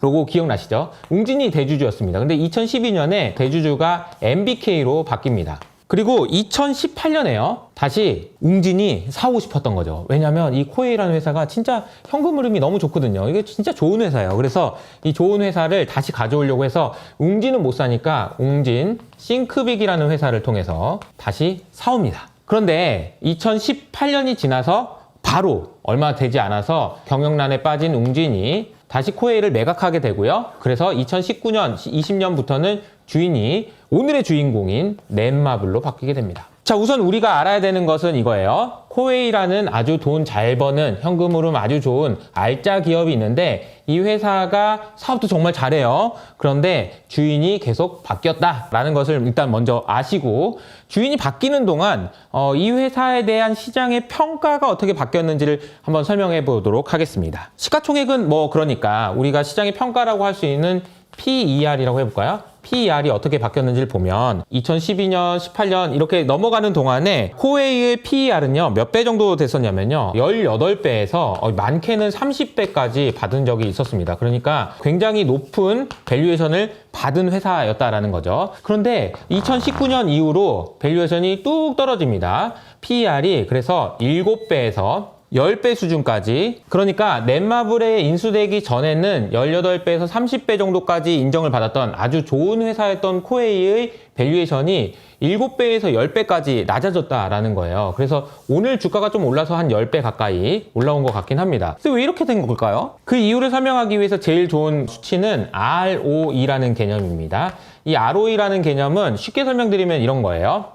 A: 로고 기억나시죠? 웅진이 대주주였습니다. 근데 2012년에 대주주가 MBK로 바뀝니다. 그리고 2018년에요. 다시 웅진이 사고 싶었던 거죠. 왜냐하면 이 코웨이라는 회사가 진짜 현금 흐름이 너무 좋거든요. 이게 진짜 좋은 회사예요. 그래서 이 좋은 회사를 다시 가져오려고 해서 웅진은 못 사니까 웅진 싱크빅이라는 회사를 통해서 다시 사옵니다. 그런데 2018년이 지나서 바로 얼마 되지 않아서 경영난에 빠진 웅진이 다시 코웨이를 매각하게 되고요. 그래서 2019년, 20년부터는 주인이 오늘의 주인공인 넷마블로 바뀌게 됩니다. 자, 우선 우리가 알아야 되는 것은 이거예요. 코웨이라는 아주 돈 잘 버는 현금 흐름 아주 좋은 알짜 기업이 있는데 이 회사가 사업도 정말 잘해요. 그런데 주인이 계속 바뀌었다라는 것을 일단 먼저 아시고, 주인이 바뀌는 동안 이 회사에 대한 시장의 평가가 어떻게 바뀌었는지를 한번 설명해 보도록 하겠습니다. 시가총액은 그러니까 우리가 시장의 평가라고 할 수 있는 PER이라고 해볼까요? PER이 어떻게 바뀌었는지를 보면 2012년, 18년 이렇게 넘어가는 동안에 코웨이의 PER은요 몇 배 정도 됐었냐면요 18배에서 많게는 30배까지 받은 적이 있었습니다. 그러니까 굉장히 높은 밸류에이션을 받은 회사였다라는 거죠. 그런데 2019년 이후로 밸류에이션이 뚝 떨어집니다. PER이 그래서 7배에서 10배 수준까지, 그러니까 넷마블에 인수되기 전에는 18배에서 30배 정도까지 인정을 받았던 아주 좋은 회사였던 코웨이의 밸류에이션이 7배에서 10배까지 낮아졌다라는 거예요. 그래서 오늘 주가가 좀 올라서 한 10배 가까이 올라온 것 같긴 합니다. 근데 왜 이렇게 된 걸까요? 그 이유를 설명하기 위해서 제일 좋은 수치는 ROE라는 개념입니다. 이 ROE라는 개념은 쉽게 설명드리면 이런 거예요.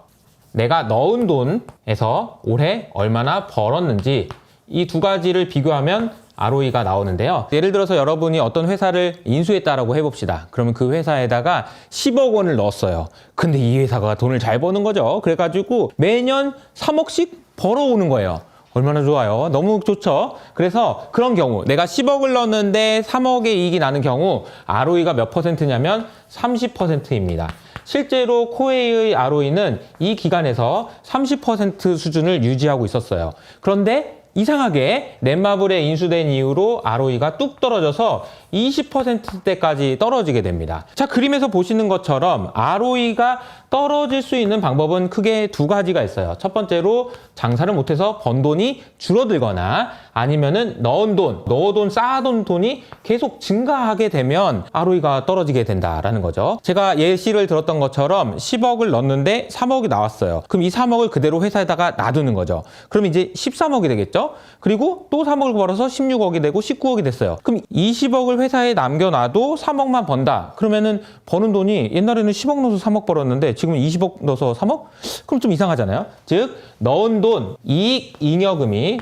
A: 내가 넣은 돈에서 올해 얼마나 벌었는지 이 두 가지를 비교하면 ROE가 나오는데요. 예를 들어서 여러분이 어떤 회사를 인수했다라고 해봅시다. 그러면 그 회사에다가 10억 원을 넣었어요. 근데 이 회사가 돈을 잘 버는 거죠. 그래가지고 매년 3억씩 벌어오는 거예요. 얼마나 좋아요. 너무 좋죠. 그래서 그런 경우 내가 10억을 넣었는데 3억의 이익이 나는 경우 ROE가 몇 퍼센트냐면 30%입니다. 실제로 코웨이의 ROE는 이 기간에서 30% 수준을 유지하고 있었어요. 그런데 이상하게 넷마블에 인수된 이후로 ROE가 뚝 떨어져서 20%대까지 떨어지게 됩니다. 자, 그림에서 보시는 것처럼 ROE가 떨어질 수 있는 방법은 크게 두 가지가 있어요. 첫 번째로 장사를 못해서 번 돈이 줄어들거나 아니면은 넣어돈 쌓아둔 돈이 계속 증가하게 되면 ROE가 떨어지게 된다라는 거죠. 제가 예시를 들었던 것처럼 10억을 넣었는데 3억이 나왔어요. 그럼 이 3억을 그대로 회사에다가 놔두는 거죠. 그럼 이제 13억이 되겠죠? 그리고 또 3억을 벌어서 16억이 되고 19억이 됐어요. 그럼 20억을 회사에 남겨놔도 3억만 번다. 그러면은 버는 돈이 옛날에는 10억 넣어서 3억 벌었는데 지금은 20억 넣어서 3억? 그럼 좀 이상하잖아요. 즉 넣은 돈, 이익 잉여금이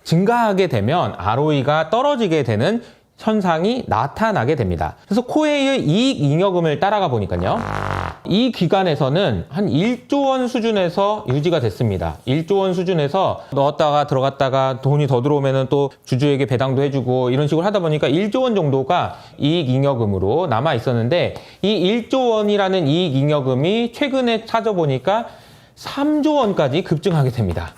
A: 증가하게 되면 ROE가 떨어지게 되는 현상이 나타나게 됩니다. 그래서 코웨이의 이익 잉여금을 따라가 보니까요. 이 기간에서는 한 1조 원 수준에서 유지가 됐습니다. 1조 원 수준에서 넣었다가 들어갔다가 돈이 더 들어오면 또 주주에게 배당도 해주고 이런 식으로 하다 보니까 1조 원 정도가 이익 잉여금으로 남아 있었는데 이 1조 원이라는 이익 잉여금이 최근에 찾아보니까 3조 원까지 급증하게 됩니다.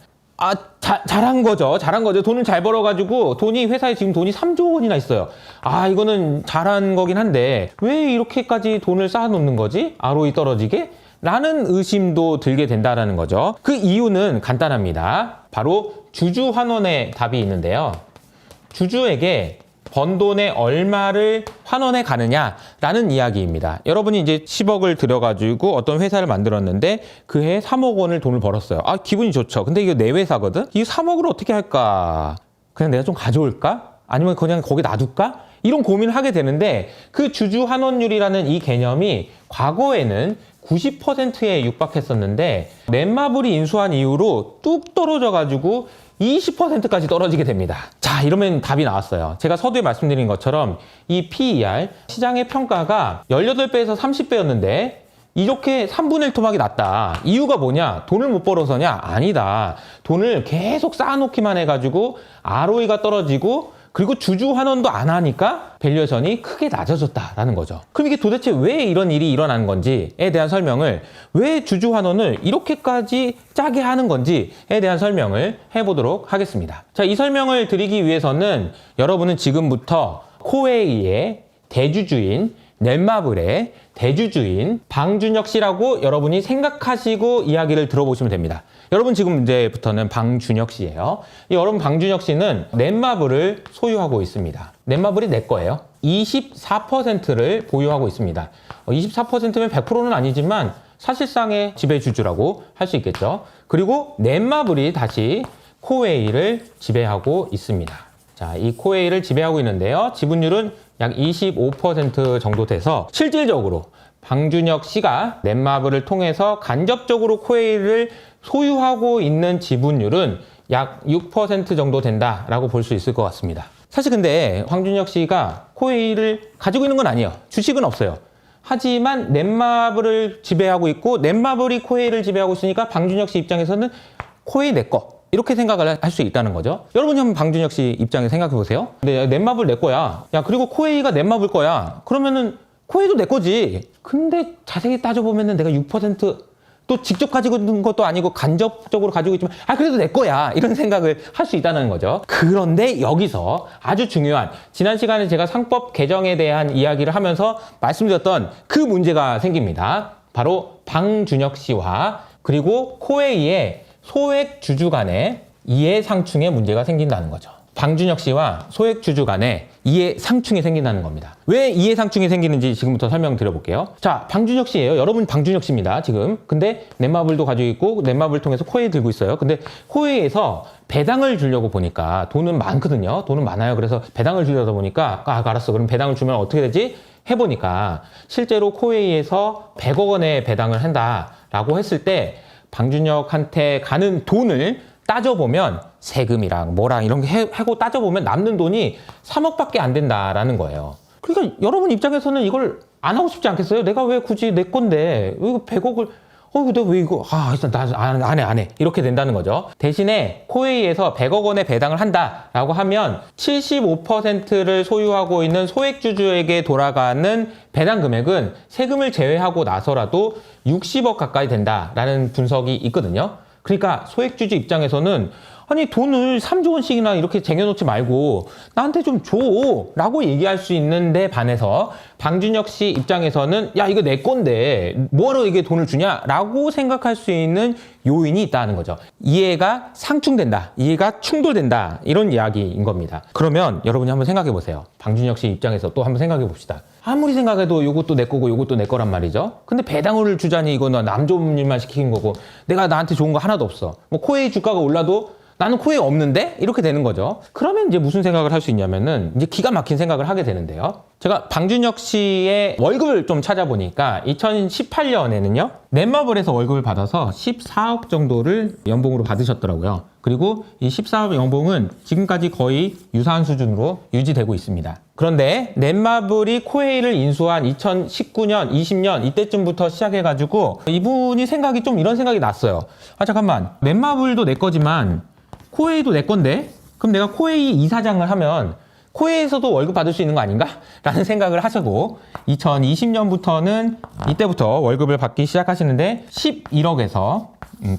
A: 잘한 거죠. 돈을 잘 벌어가지고 회사에 지금 돈이 3조 원이나 있어요. 이거는 잘한 거긴 한데 왜 이렇게까지 돈을 쌓아놓는 거지? ROE 떨어지게? 라는 의심도 들게 된다는 거죠. 그 이유는 간단합니다. 바로 주주 환원의 답이 있는데요. 주주에게 번 돈에 얼마를 환원해 가느냐라는 이야기입니다. 여러분이 이제 10억을 들여가지고 어떤 회사를 만들었는데 그 해에 3억 원을 돈을 벌었어요. 기분이 좋죠. 근데 이거 내 회사거든? 이 3억을 어떻게 할까? 그냥 내가 좀 가져올까? 아니면 그냥 거기 놔둘까? 이런 고민을 하게 되는데 그 주주 환원율이라는 이 개념이 과거에는 90%에 육박했었는데 넷마블이 인수한 이후로 뚝 떨어져가지고 20%까지 떨어지게 됩니다. 자, 이러면 답이 나왔어요. 제가 서두에 말씀드린 것처럼 이 PER, 시장의 평가가 18배에서 30배였는데 이렇게 3분의 1 토막이 났다. 이유가 뭐냐? 돈을 못 벌어서냐? 아니다. 돈을 계속 쌓아놓기만 해가지고 ROE가 떨어지고 그리고 주주 환원도 안 하니까 밸류에이션이 크게 낮아졌다라는 거죠. 그럼 이게 도대체 왜 이런 일이 일어나는 건지에 대한 설명을, 왜 주주 환원을 이렇게까지 짜게 하는 건지에 대한 설명을 해보도록 하겠습니다. 자, 이 설명을 드리기 위해서는 여러분은 지금부터 코웨이의 대주주인 넷마블의 대주주인 방준혁 씨라고 여러분이 생각하시고 이야기를 들어보시면 됩니다. 여러분 지금 이제부터는 방준혁 씨예요. 여러분 방준혁 씨는 넷마블을 소유하고 있습니다. 넷마블이 내 거예요. 24%를 보유하고 있습니다. 24%면 100%는 아니지만 사실상의 지배주주라고 할 수 있겠죠. 그리고 넷마블이 다시 코웨이를 지배하고 있습니다. 자, 이 코웨이를 지배하고 있는데요. 지분율은 약 25% 정도 돼서 실질적으로 방준혁 씨가 넷마블을 통해서 간접적으로 코웨이를 소유하고 있는 지분율은 약 6% 정도 된다라고 볼 수 있을 것 같습니다. 사실 근데 방준혁 씨가 코웨이를 가지고 있는 건 아니에요. 주식은 없어요. 하지만 넷마블을 지배하고 있고 넷마블이 코웨이를 지배하고 있으니까 방준혁 씨 입장에서는 코웨이 내 거. 이렇게 생각을 할 수 있다는 거죠. 여러분이 한번 방준혁 씨 입장에 생각해 보세요. 근데 넷마블 내 거야. 야, 그리고 코웨이가 넷마블 거야. 그러면은 코웨이도 내 거지. 근데 자세히 따져보면은 내가 6%또 직접 가지고 있는 것도 아니고 간접적으로 가지고 있지만 그래도 내 거야 이런 생각을 할 수 있다는 거죠. 그런데 여기서 아주 중요한 지난 시간에 제가 상법 개정에 대한 이야기를 하면서 말씀드렸던 그 문제가 생깁니다. 바로 방준혁 씨와 그리고 코웨이의 소액 주주 간의 이해상충의 문제가 생긴다는 거죠. 방준혁 씨와 소액 주주 간에 이해상충이 생긴다는 겁니다. 왜 이해상충이 생기는지 지금부터 설명드려볼게요. 자, 방준혁 씨예요. 여러분 방준혁 씨입니다. 지금. 근데 넷마블도 가지고 있고 넷마블 통해서 코웨이 들고 있어요. 근데 코웨이에서 배당을 주려고 보니까 돈은 많거든요. 돈은 많아요. 그래서 배당을 주려다 보니까 알았어. 그럼 배당을 주면 어떻게 되지? 해보니까 실제로 코웨이에서 100억 원의 배당을 한다라고 했을 때 방준혁한테 가는 돈을 따져보면 세금이랑 뭐랑 이런 게 하고 따져보면 남는 돈이 3억밖에 안 된다라는 거예요. 그러니까 여러분 입장에서는 이걸 안 하고 싶지 않겠어요? 내가 왜 굳이 내 건데 이거 100억을 내가 왜 이거 일단 나 안 해 이렇게 된다는 거죠. 대신에 코웨이에서 100억 원의 배당을 한다라고 하면 75%를 소유하고 있는 소액주주에게 돌아가는 배당 금액은 세금을 제외하고 나서라도 60억 가까이 된다라는 분석이 있거든요. 그러니까 소액주주 입장에서는 아니 돈을 3조 원씩이나 이렇게 쟁여놓지 말고 나한테 좀 줘 라고 얘기할 수 있는데 반해서 방준혁 씨 입장에서는 야 이거 내 건데 뭐하러 이게 돈을 주냐 라고 생각할 수 있는 요인이 있다는 거죠. 이해가 상충된다, 이해가 충돌된다 이런 이야기인 겁니다. 그러면 여러분이 한번 생각해 보세요. 방준혁 씨 입장에서 또 한번 생각해 봅시다. 아무리 생각해도 이것도 내 거고 이것도 내 거란 말이죠. 근데 배당을 주자니 이거는 남 좋은 일만 시킨 거고 내가 나한테 좋은 거 하나도 없어. 뭐 코웨이 주가가 올라도 나는 코웨이 없는데? 이렇게 되는 거죠. 그러면 이제 무슨 생각을 할 수 있냐면은 이제 기가 막힌 생각을 하게 되는데요. 제가 방준혁 씨의 월급을 좀 찾아보니까 2018년에는요. 넷마블에서 월급을 받아서 14억 정도를 연봉으로 받으셨더라고요. 그리고 이 14억 연봉은 지금까지 거의 유사한 수준으로 유지되고 있습니다. 그런데 넷마블이 코웨이를 인수한 2019년, 20년 이때쯤부터 시작해가지고 이분이 생각이 좀 이런 생각이 났어요. 잠깐만. 넷마블도 내 거지만 코웨이도 내 건데 그럼 내가 코웨이 이사장을 하면 코웨이에서도 월급 받을 수 있는 거 아닌가? 라는 생각을 하셔도 2020년부터는 이때부터 월급을 받기 시작하시는데 11억에서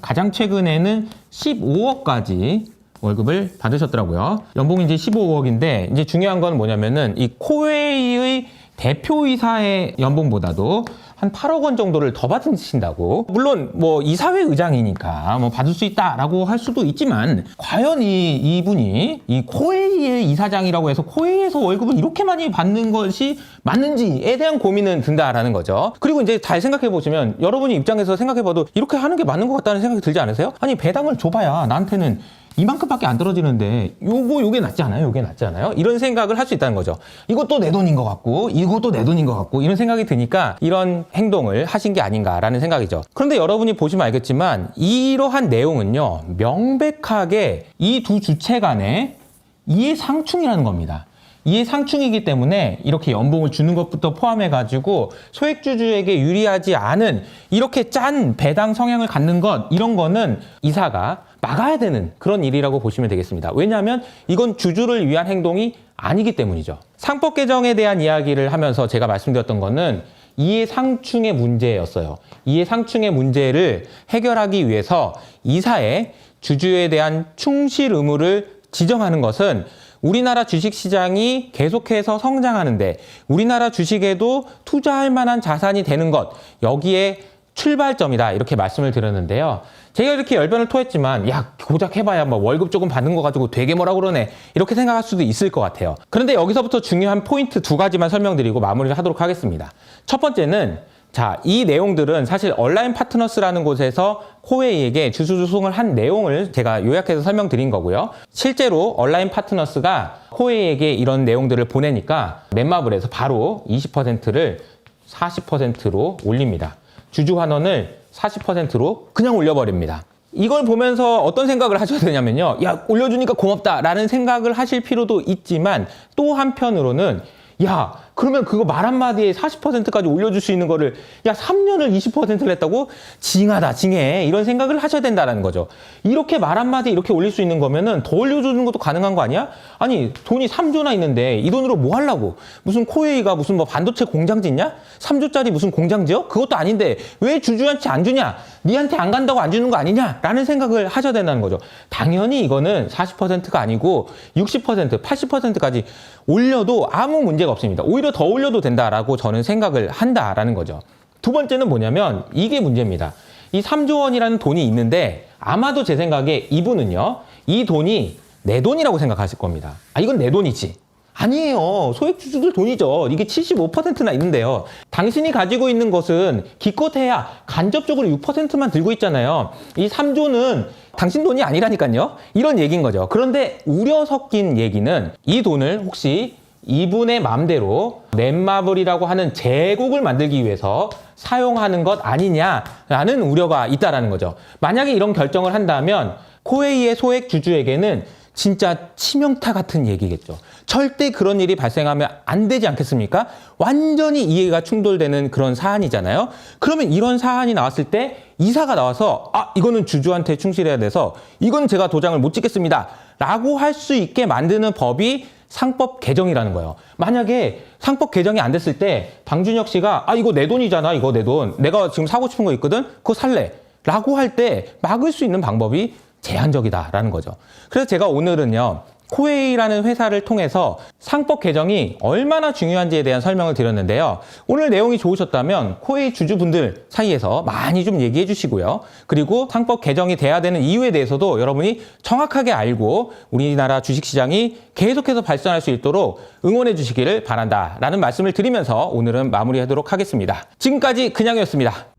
A: 가장 최근에는 15억까지 월급을 받으셨더라고요. 연봉이 이제 15억인데 이제 중요한 건 뭐냐면은 이 코웨이의 대표이사의 연봉보다도 한 8억 원 정도를 더 받으신다고. 물론 뭐 이사회 의장이니까 뭐 받을 수 있다라고 할 수도 있지만 과연 이분이 이 코웨이의 이사장이라고 해서 코웨이에서 월급을 이렇게 많이 받는 것이 맞는지에 대한 고민은 든다라는 거죠. 그리고 이제 잘 생각해 보시면 여러분이 입장에서 생각해 봐도 이렇게 하는 게 맞는 것 같다는 생각이 들지 않으세요? 아니 배당을 줘봐야 나한테는 이만큼밖에 안 떨어지는데 요게 낫지 않아요? 요게 낫지 않아요? 이런 생각을 할 수 있다는 거죠. 이것도 내 돈인 것 같고 이것도 내 돈인 것 같고 이런 생각이 드니까 이런 행동을 하신 게 아닌가라는 생각이죠. 그런데 여러분이 보시면 알겠지만 이러한 내용은요. 명백하게 이 두 주체 간의 이해상충이라는 겁니다. 이해상충이기 때문에 이렇게 연봉을 주는 것부터 포함해가지고 소액주주에게 유리하지 않은 이렇게 짠 배당 성향을 갖는 것 이런 거는 이사가 막아야 되는 그런 일이라고 보시면 되겠습니다. 왜냐하면 이건 주주를 위한 행동이 아니기 때문이죠. 상법 개정에 대한 이야기를 하면서 제가 말씀드렸던 거는 이해상충의 문제였어요. 이해상충의 문제를 해결하기 위해서 이사의 주주에 대한 충실 의무를 지정하는 것은 우리나라 주식시장이 계속해서 성장하는데 우리나라 주식에도 투자할 만한 자산이 되는 것 여기에 출발점이다 이렇게 말씀을 드렸는데요. 제가 이렇게 열변을 토했지만 야 고작 해봐야 뭐 월급 조금 받는 거 가지고 되게 뭐라 그러네 이렇게 생각할 수도 있을 것 같아요. 그런데 여기서부터 중요한 포인트 두 가지만 설명드리고 마무리를 하도록 하겠습니다. 첫 번째는 자, 이 내용들은 사실 온라인 파트너스라는 곳에서 코웨이에게 주주소송을 한 내용을 제가 요약해서 설명드린 거고요. 실제로 온라인 파트너스가 코웨이에게 이런 내용들을 보내니까 넷마블에서 바로 20%를 40%로 올립니다. 주주 환원을 40%로 그냥 올려버립니다. 이걸 보면서 어떤 생각을 하셔야 되냐면요. 야, 올려주니까 고맙다라는 생각을 하실 필요도 있지만 또 한편으로는 야,
B: 그러면 그거 말 한마디에 40%까지 올려줄 수 있는 거를 야 3년을 20%를 했다고? 징하다 징해 이런 생각을 하셔야 된다는 거죠. 이렇게 말 한마디에 이렇게 올릴 수 있는 거면은 더 올려주는 것도 가능한 거 아니야? 아니 돈이 3조나 있는데 이 돈으로 뭐 하려고? 무슨 코웨이가 무슨 뭐 반도체 공장 짓냐? 3조짜리 무슨 공장 지어? 그것도 아닌데 왜 주주한테 안 주냐? 니한테 안 간다고 안 주는 거 아니냐? 라는 생각을 하셔야 된다는 거죠. 당연히 이거는 40%가 아니고 60%, 80%까지 올려도 아무 문제가 없습니다. 오히려 더 올려도 된다라고 저는 생각을 한다라는 거죠. 두 번째는 뭐냐면 이게 문제입니다. 이 3조 원이라는 돈이 있는데 아마도 제 생각에 이분은요. 이 돈이 내 돈이라고 생각하실 겁니다. 아 이건 내 돈이지. 아니에요. 소액주주들 돈이죠. 이게 75%나 있는데요. 당신이 가지고 있는 것은 기껏해야 간접적으로 6%만 들고 있잖아요. 이 3조는 당신 돈이 아니라니까요. 이런 얘기인 거죠. 그런데 우려 섞인 얘기는 이 돈을 혹시 이분의 마음대로 넷마블이라고 하는 제국을 만들기 위해서 사용하는 것 아니냐라는 우려가 있다라는 거죠. 만약에 이런 결정을 한다면 코웨이의 소액 주주에게는 진짜 치명타 같은 얘기겠죠. 절대 그런 일이 발생하면 안 되지 않겠습니까? 완전히 이해가 충돌되는 그런 사안이잖아요. 그러면 이런 사안이 나왔을 때 이사가 나와서 아 이거는 주주한테 충실해야 돼서 이건 제가 도장을 못 찍겠습니다 라고 할 수 있게 만드는 법이 상법 개정이라는 거예요. 만약에 상법 개정이 안 됐을 때 방준혁 씨가 아 이거 내 돈이잖아 이거 내 돈 내가 지금 사고 싶은 거 있거든 그거 살래 라고 할 때 막을 수 있는 방법이 제한적이다라는 거죠. 그래서 제가 오늘은요. 코웨이라는 회사를 통해서 상법 개정이 얼마나 중요한지에 대한 설명을 드렸는데요. 오늘 내용이 좋으셨다면 코웨이 주주분들 사이에서 많이 좀 얘기해 주시고요. 그리고 상법 개정이 돼야 되는 이유에 대해서도 여러분이 정확하게 알고 우리나라 주식시장이 계속해서 발전할 수 있도록 응원해 주시기를 바란다라는 말씀을 드리면서 오늘은 마무리하도록 하겠습니다. 지금까지 그냥이었습니다.